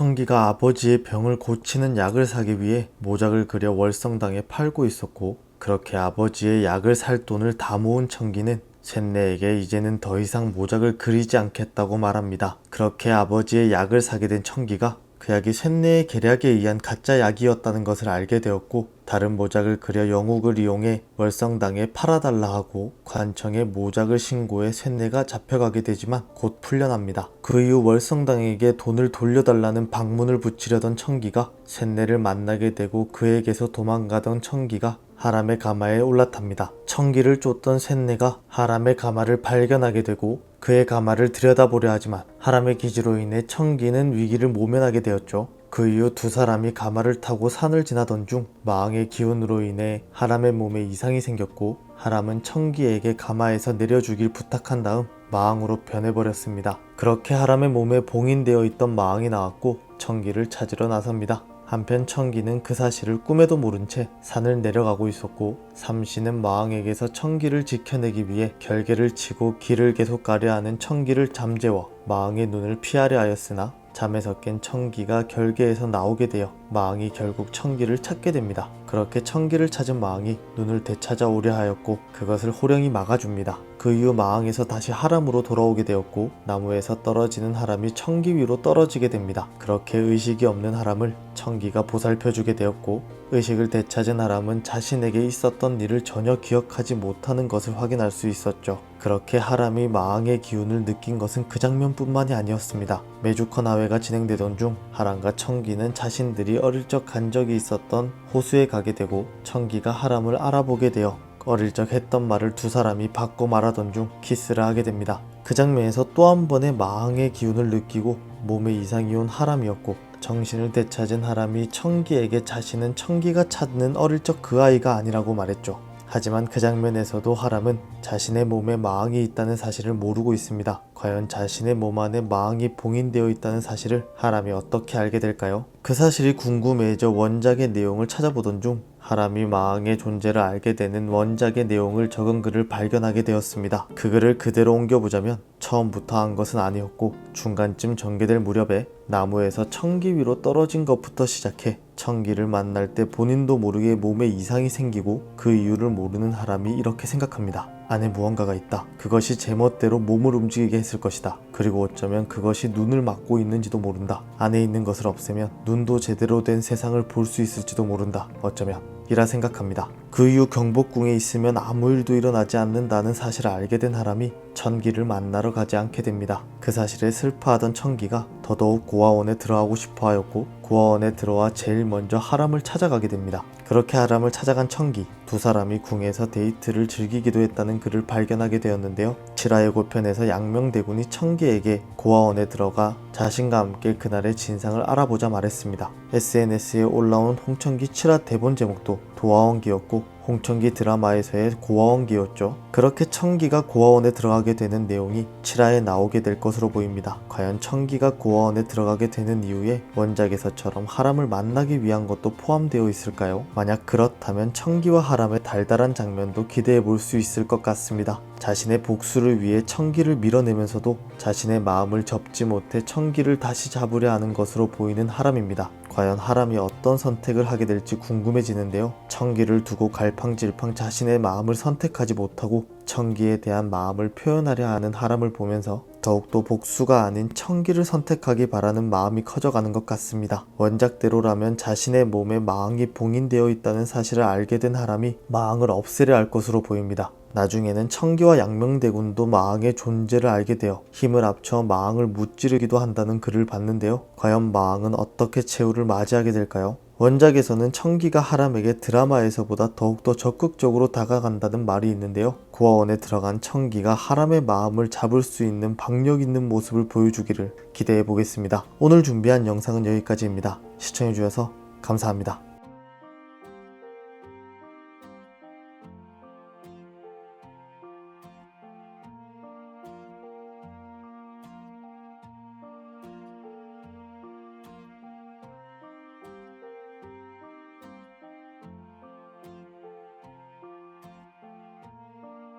청기가 아버지의 병을 고치는 약을 사기 위해 모작을 그려 월성당에 팔고 있었고, 그렇게 아버지의 약을 살 돈을 다 모은 청기는 쇳내에게 이제는 더 이상 모작을 그리지 않겠다고 말합니다. 그렇게 아버지의 약을 사게 된 청기가 그 약이 쇳내의 계략에 의한 가짜 약이었다는 것을 알게 되었고, 다른 모작을 그려 영욱을 이용해 월성당에 팔아달라 하고 관청에 모작을 신고해 쇳내가 잡혀가게 되지만 곧 풀려납니다. 그 이후 월성당에게 돈을 돌려달라는 방문을 붙이려던 청기가 쇳내를 만나게 되고, 그에게서 도망가던 청기가 하람의 가마에 올라탑니다. 청기를 쫓던 쇳내가 하람의 가마를 발견하게 되고 그의 가마를 들여다보려 하지만 하람의 기지로 인해 청기는 위기를 모면하게 되었죠. 그 이후 두 사람이 가마를 타고 산을 지나던 중 마왕의 기운으로 인해 하람의 몸에 이상이 생겼고, 하람은 청기에게 가마에서 내려주길 부탁한 다음 마왕으로 변해버렸습니다. 그렇게 하람의 몸에 봉인되어 있던 마왕이 나왔고 청기를 찾으러 나섭니다. 한편 청기는 그 사실을 꿈에도 모른 채 산을 내려가고 있었고, 삼시는 마왕에게서 청기를 지켜내기 위해 결계를 치고 길을 계속 가려 하는 청기를 잠재워 마왕의 눈을 피하려 하였으나 잠에서 깬 청기가 결계에서 나오게 되어 마왕이 결국 청기를 찾게 됩니다. 그렇게 청기를 찾은 마왕이 눈을 되찾아오려 하였고 그것을 호령이 막아줍니다. 그 이후 마왕에서 다시 하람으로 돌아오게 되었고, 나무에서 떨어지는 하람이 청기 위로 떨어지게 됩니다. 그렇게 의식이 없는 하람을 청기가 보살펴주게 되었고, 의식을 되찾은 하람은 자신에게 있었던 일을 전혀 기억하지 못하는 것을 확인할 수 있었죠. 그렇게 하람이 마왕의 기운을 느낀 것은 그 장면뿐만이 아니었습니다. 메주커나회가 진행되던 중 하람과 청기는 자신들이 어릴 적 간 적이 있었던 호수에 가게 되고, 청기가 하람을 알아보게 되어 어릴 적 했던 말을 두 사람이 바꿔 말하던 중 키스를 하게 됩니다. 그 장면에서 또 한 번의 마왕의 기운을 느끼고 몸에 이상이 온 하람이었고, 정신을 되찾은 하람이 청기에게 자신은 청기가 찾는 어릴 적 그 아이가 아니라고 말했죠. 하지만 그 장면에서도 하람은 자신의 몸에 마왕이 있다는 사실을 모르고 있습니다. 과연 자신의 몸 안에 마왕이 봉인되어 있다는 사실을 하람이 어떻게 알게 될까요? 그 사실이 궁금해져 원작의 내용을 찾아보던 중 하람이 마왕의 존재를 알게 되는 원작의 내용을 적은 글을 발견하게 되었습니다. 그 글을 그대로 옮겨보자면 처음부터 한 것은 아니었고, 중간쯤 전개될 무렵에 나무에서 청기 위로 떨어진 것부터 시작해 청기를 만날 때 본인도 모르게 몸에 이상이 생기고 그 이유를 모르는 하람이 이렇게 생각합니다. 안에 무언가가 있다. 그것이 제멋대로 몸을 움직이게 했을 것이다. 그리고 어쩌면 그것이 눈을 막고 있는지도 모른다. 안에 있는 것을 없애면 눈도 제대로 된 세상을 볼 수 있을지도 모른다. 어쩌면 이라 생각합니다. 그 이후 경복궁에 있으면 아무 일도 일어나지 않는다는 사실을 알게 된 하람이 청기를 만나러 가지 않게 됩니다. 그 사실에 슬퍼하던 청기가 더더욱 고아원에 들어가고 싶어 하였고, 고아원에 들어와 제일 먼저 하람을 찾아가게 됩니다. 그렇게 하람을 찾아간 청기, 두 사람이 궁에서 데이트를 즐기기도 했다는 글을 발견하게 되었는데요. 칠하의 고편에서 양명대군이 청기에게 고아원에 들어가 자신과 함께 그날의 진상을 알아보자 말했습니다. SNS에 올라온 홍청기 칠하 대본 제목도 도화원기였고 홍청기 드라마에서의 고아원기였죠. 그렇게 청기가 고아원에 들어가게 되는 내용이 칠화에 나오게 될 것으로 보입니다. 과연 청기가 고아원에 들어가게 되는 이유에 원작에서처럼 하람을 만나기 위한 것도 포함되어 있을까요? 만약 그렇다면 청기와 하람의 달달한 장면도 기대해 볼 수 있을 것 같습니다. 자신의 복수를 위해 청기를 밀어내면서도 자신의 마음을 접지 못해 청기를 다시 잡으려 하는 것으로 보이는 하람입니다. 과연 하람이 어떤 선택을 하게 될지 궁금해지는데요. 청기를 두고 갈팡질팡 자신의 마음을 선택하지 못하고 청기에 대한 마음을 표현하려 하는 하람을 보면서 더욱더 복수가 아닌 청기를 선택하기 바라는 마음이 커져가는 것 같습니다. 원작대로라면 자신의 몸에 마왕이 봉인되어 있다는 사실을 알게 된 하람이 마왕을 없애려 할 것으로 보입니다. 나중에는 청기와 양명대군도 마왕의 존재를 알게 되어 힘을 합쳐 마왕을 무찌르기도 한다는 글을 봤는데요. 과연 마왕은 어떻게 최후를 맞이하게 될까요? 원작에서는 청기가 하람에게 드라마에서보다 더욱더 적극적으로 다가간다는 말이 있는데요. 고아원에 들어간 청기가 하람의 마음을 잡을 수 있는 박력 있는 모습을 보여주기를 기대해 보겠습니다. 오늘 준비한 영상은 여기까지입니다. 시청해주셔서 감사합니다.